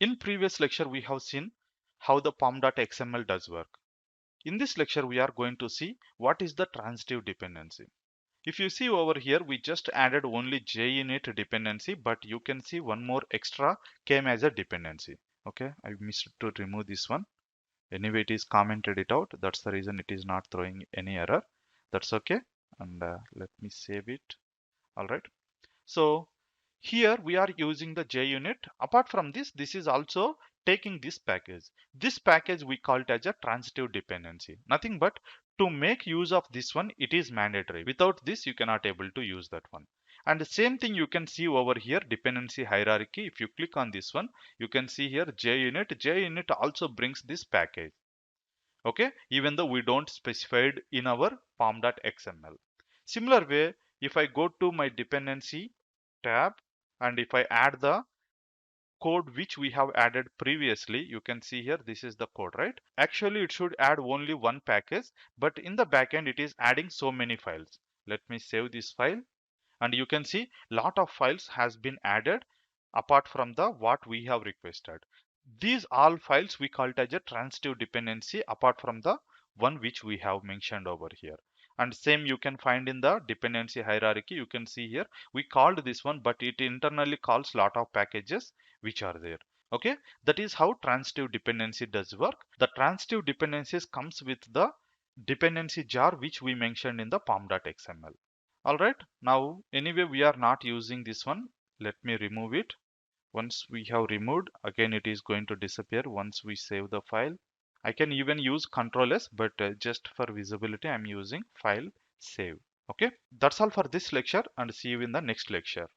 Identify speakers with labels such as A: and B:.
A: In previous lecture, we have seen how the pom.xml does work. In this lecture, we are going to see what is the transitive dependency. If you see over here, we just added only JUnit dependency, but you can see one more extra came as a dependency. Okay, I missed to remove this one. Anyway, it is commented it out. That's the reason it is not throwing any error. That's okay. And let me save it. All right. So here we are using the JUnit. Apart from this, this is also taking this package. This package we call it as a transitive dependency. Nothing but to make use of this one, it is mandatory. Without this, you cannot able to use that one. And the same thing you can see over here, dependency hierarchy. If you click on this one, you can see here JUnit. JUnit also brings this package. Okay, even though we don't specify it in our pom.xml. Similar way, if I go to my dependency tab and if I add the code which we have added previously, you can see here this is the code, right? Actually, it should add only one package, but in the backend it is adding so many files. Let me save this file, and you can see lot of files has been added apart from the what we have requested. These all files we call it as a transitive dependency apart from the one which we have mentioned over here. And same you can find in the dependency hierarchy. You can see here we called this one, but it internally calls lot of packages which are there. Okay, that is how transitive dependency does work. The transitive dependencies comes with the dependency jar which we mentioned in the pom.xml. All right, now anyway we are not using this one. Let me remove it. Once we have removed, again it is going to disappear once we save the file. I can even use Ctrl S, but just for visibility I'm using file save. Okay, that's all for this lecture, and see you in the next lecture.